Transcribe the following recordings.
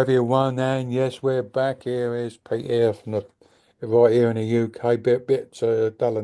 everyone, and yes, we're back here. Here's Pete here from the right here in the UK. Bit dull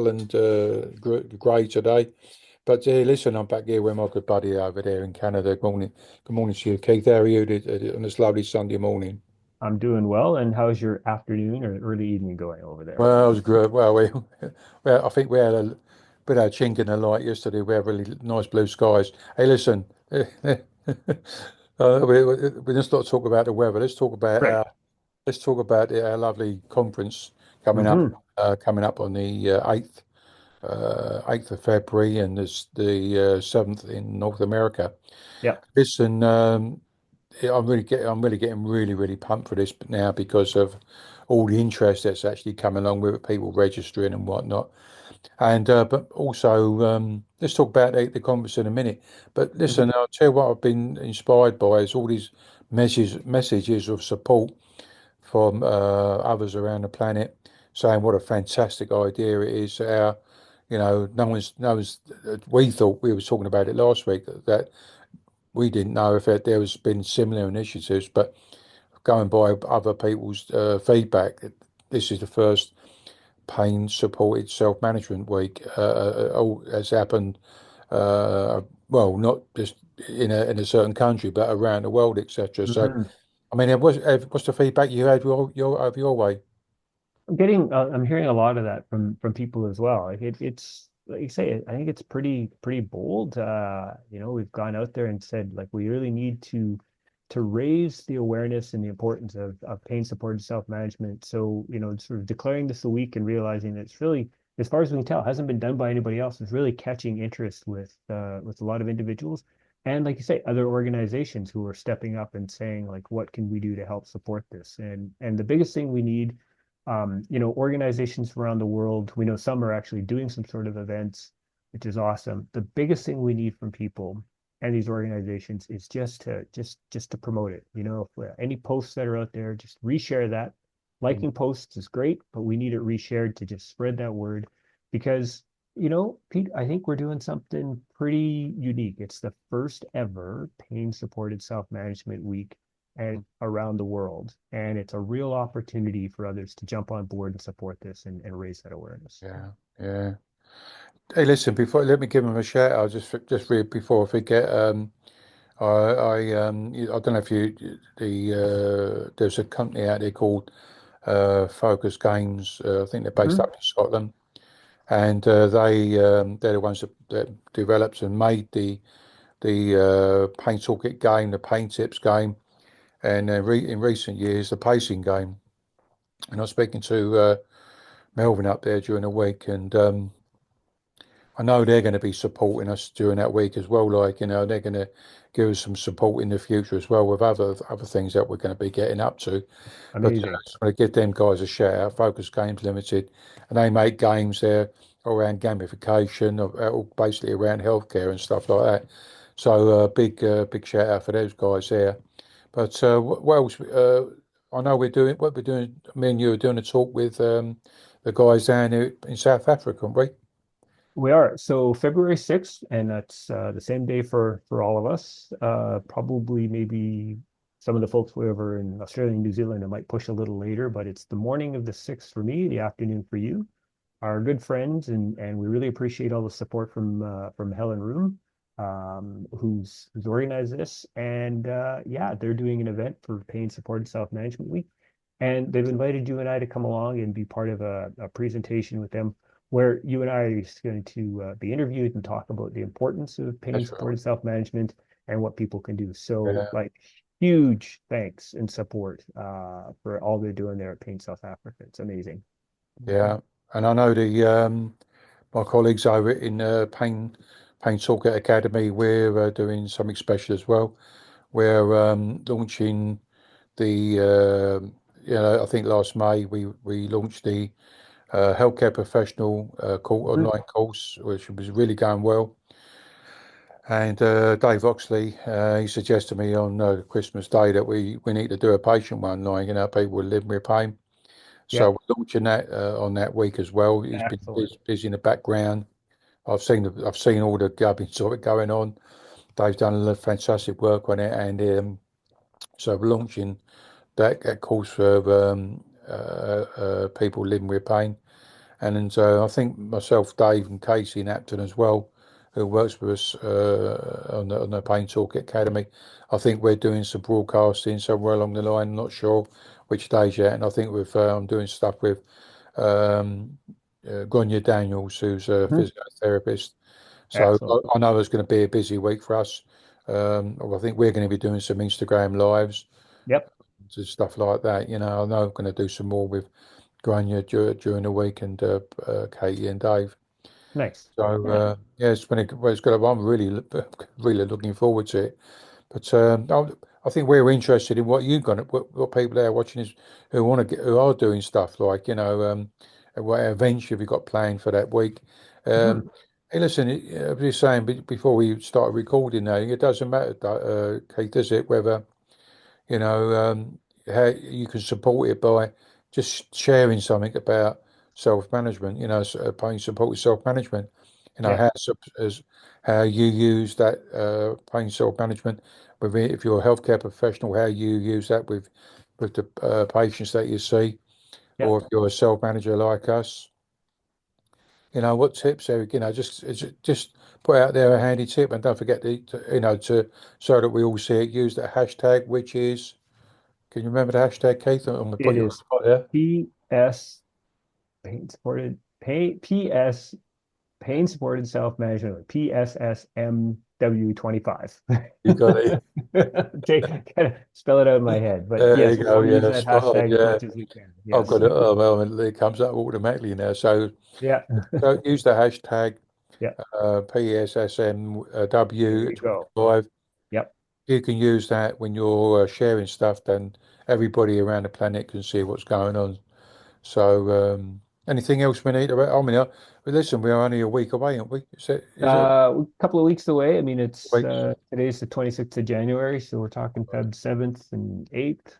and grey today. But listen, I'm back here with my good buddy over there in Canada. Good morning to you, Keith. How are you on this lovely Sunday morning? I'm doing well. And how's your afternoon or early evening going over there? Well, it was good. Well, I think we had a bit of a chink in the light yesterday. We had really nice blue skies. Hey, listen, we just not talk about the weather. Right. Let's talk about our lovely conference Hmm. coming up on the 8th of February, and there's the 7th in North America. Yeah. Listen, yeah, I'm really getting really pumped for this now because of all the interest that's actually come along with it, people registering and whatnot. And but also, let's talk about the conference in a minute. But Hmm. listen, I'll tell you what I've been inspired by is all these messages of support from others around the planet, saying what a fantastic idea it is. Our, no one's. We thought we were talking about it last week that we didn't know if there was been similar initiatives, but going by other people's feedback, this is the first pain supported self management week. All has happened. Well, not just in a certain country, but around the world, etc. So, Hmm. I mean, what's the feedback you had over your way? I'm hearing a lot of that from people as well. It's like you say, I think it's pretty bold. We've gone out there and said like we really need to raise the awareness and the importance of pain supported self-management. So, sort of declaring this a week and realizing that it's really, as far as we can tell, hasn't been done by anybody else. It's really catching interest with a lot of individuals. And like you say, other organizations who are stepping up and saying, like, what can we do to help support this? And the biggest thing we need, organizations around the world, we know some are actually doing some sort of events, which is awesome. The biggest thing we need from people and these organizations is just to promote it. If any posts that are out there, just reshare that. Mm. Liking posts is great, but we need it reshared to just spread that word because Pete, I think we're doing something pretty unique. It's the first ever pain supported self-management week and around the world. And it's a real opportunity for others to jump on board and support this and raise that awareness. Yeah, yeah. Hey, listen, before let me give them a shout out. Just read before I forget. I don't know if there's a company out there called Focus Games. I think they're based Mhm. up in Scotland, and they're the ones that developed and made the Paint Toolkit game, the Paint Tips game, and in recent years the pacing game. And I was speaking to Melvin up there during the week, and I know they're going to be supporting us during that week as well. Like, they're going to give us some support in the future as well with other things that we're going to be getting up to. But I Amazing. just want to give them guys a shout out. Focus Games Limited, and they make games there around gamification, basically around healthcare and stuff like that. So big shout out for those guys there. But what else? I know what we're doing. Me and you are doing a talk with the guys down in South Africa, aren't we? We are. So February 6th, and that's the same day for all of us. Probably maybe some of the folks over in Australia and New Zealand, it might push a little later, but it's the morning of the 6th for me, the afternoon for you. Our good friends, and we really appreciate all the support from Helen Room, who's organized this. And yeah, they're doing an event for Pain Supported Self-Management Week. And they've invited you and I to come along and be part of a presentation with them where you and I are going to be interviewed and talk about the importance of pain That's right. supported self-management and what people can do. So, Yeah, like, huge thanks and support for all they're doing there at Pain South Africa. It's amazing. yeah. And I know the my colleagues over in Pain Toolkit Academy, we're doing something special as well. We're launching I think last May we launched the healthcare professional Mhm. online course, which was really going well. And Dave Oxley, he suggested to me on Christmas Day that we need to do a patient one, like, people with living with pain. So Yeah, we're launching that on that week as well. He's been excellent. busy in the background. I've seen all the gubbins of it going on. Dave's done a lot of fantastic work on it, and So we're launching that course for people living with pain. And I think myself, Dave, and Casey Napton as well, who works with us on the Pain Toolkit Academy. I think we're doing some broadcasting somewhere along the line. Not sure which days yet. And I think I'm doing stuff with um, Gonya Daniels, who's a Mhm. physiotherapist. So Excellent. I know it's going to be a busy week for us. I think we're going to be doing some Instagram lives, Yep. stuff like that. I know I'm going to do some more with Grania during the week and Katie and Dave. Nice. So Yeah. yeah, it's got. I'm really really looking forward to it. But I think we're interested in what you've got, what people are watching is who want to get, who are doing stuff like what events have you got planned for that week? Um, Mhm. hey, listen, I was just saying before we started recording now, it doesn't matter, Kate, does it? Whether you know, how you can support it by just sharing something about self-management, pain support with self-management, Yeah. how as how you use that pain self-management with it, if you're a healthcare professional, how you use that with the patients that you see, Yeah. or if you're a self-manager like us, what tips, Eric, just put out there a handy tip and don't forget to so that we all see it, use that hashtag, which is can you remember the hashtag, Keith? I'm going to It put you on the is spot there. PS pain supported PS pain supported self management PSSMW25. You got it. Okay, kind of spell it out in my head, but There yes, you we'll go. all use Yeah, that spot on. hashtag as Yeah, much as we can. I've Yes. got it. Oh, well, it comes up automatically now. So, Yeah. use the hashtag Yeah. There you go. PSSM25. Yep. You can use that when you're sharing stuff, then everybody around the planet can see what's going on. So, anything else we need? I mean, listen, we are only a week away, aren't we? Is it A couple of weeks away. I mean, it's weeks? today's the 26th of January, so we're talking Feb 7th and 8th.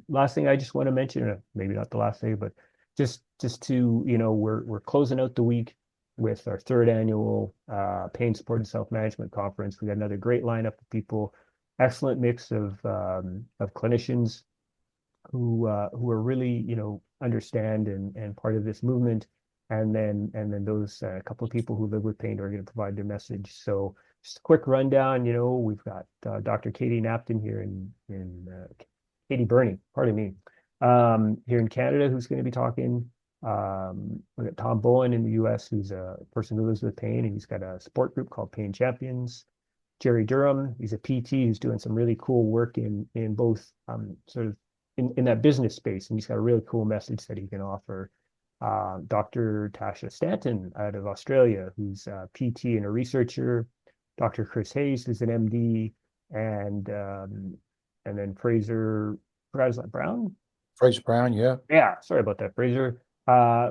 Last thing I just want to mention, maybe not the last thing, but just to, we're closing out the week with our third annual Pain Support and Self-Management Conference. We got another great lineup of people, excellent mix of clinicians who are really, understand and part of this movement. And then those couple of people who live with pain are going to provide their message. So just a quick rundown, we've got Dr. Katie Napton here in Katie Burney, pardon me, here in Canada, who's going to be talking. We got Tom Bowen in the US, who's a person who lives with pain, and he's got a support group called Pain Champions. Jerry Durham, he's a PT who's doing some really cool work in both sort of in that business space, and he's got a really cool message that he can offer. Dr. Tasha Stanton out of Australia, who's a PT and a researcher. Dr. Chris Hayes, who's an MD, and then Fraser, forgot his name, Brown. Fraser Brown, yeah. Yeah, sorry about that, Fraser.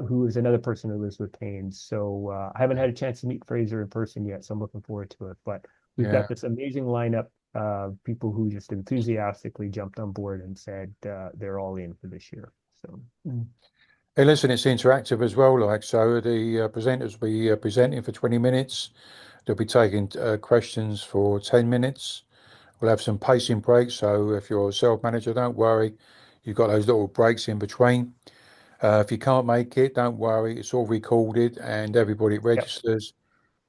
Who is another person who lives with pain. So I haven't had a chance to meet Fraser in person yet, so I'm looking forward to it. But we've Yeah. got this amazing lineup of people who just enthusiastically jumped on board and said they're all in for this year. So Hey, listen, it's interactive as well. Like, so the presenters will be presenting for 20 minutes. They'll be taking questions for 10 minutes. We'll have some pacing breaks. So if you're a self-manager, don't worry. You've got those little breaks in between. If you can't make it, don't worry. It's all recorded and everybody yep. registers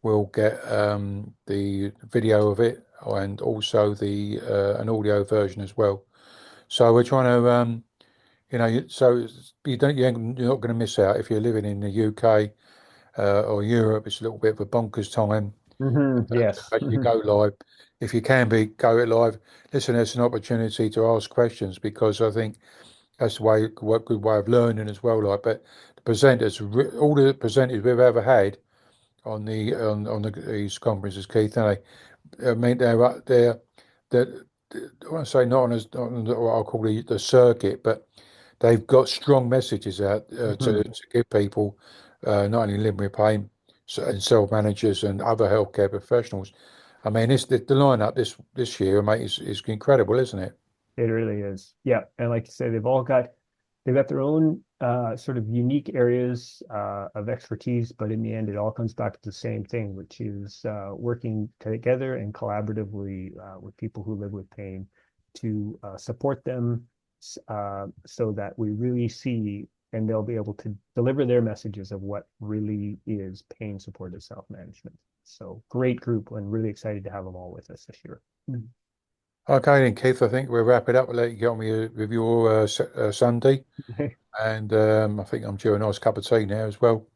will get the video of it and also the an audio version as well. So we're trying to so you're not going to miss out if you're living in the UK or Europe. It's a little bit of a bonkers time Yes. as you go live. If you can go it live, listen, there's an opportunity to ask questions because I think that's the way, what good way of learning as well. Like, but the presenters, all the presenters we've ever had on these conferences, Keith, and I mean they're up there. That I want to say not on what I'll call the circuit, but they've got strong messages out to give people, not only living with pain and self-managers and other healthcare professionals. I mean, the lineup this year, mate, is incredible, isn't it? It really is. Yeah. And like you say, they've got their own sort of unique areas of expertise, but in the end, it all comes back to the same thing, which is working together and collaboratively with people who live with pain to support them so that we really see and they'll be able to deliver their messages of what really is pain supported self-management. So great group and really excited to have them all with us this year. Okay, then Keith, I think we'll wrap it up. We'll let you get on with your Sunday, and I think I'm due a nice cup of tea now as well.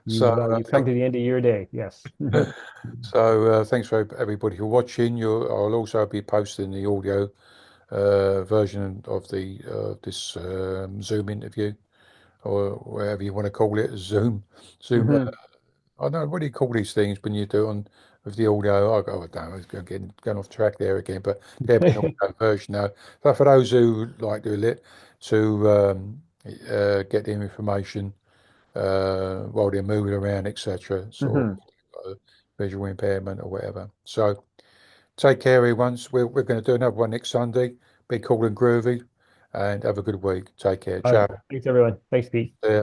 So, You've come to the end of your day. Yes. thanks for everybody for watching. I'll also be posting the audio version of the this Zoom interview, or whatever you want to call it, Zoom. I don't know, what do you call these things when you do it on with the audio? I don't know, it's going off track there again, but there'll be an audio version now. But for those who like to get the information while they're moving around, etc., sort of visual impairment or whatever. So take care, everyone. We're going to do another one next Sunday. Be cool and groovy, and have a good week. Take care. All right. Ciao. Thanks, everyone. Thanks, Pete. Yeah.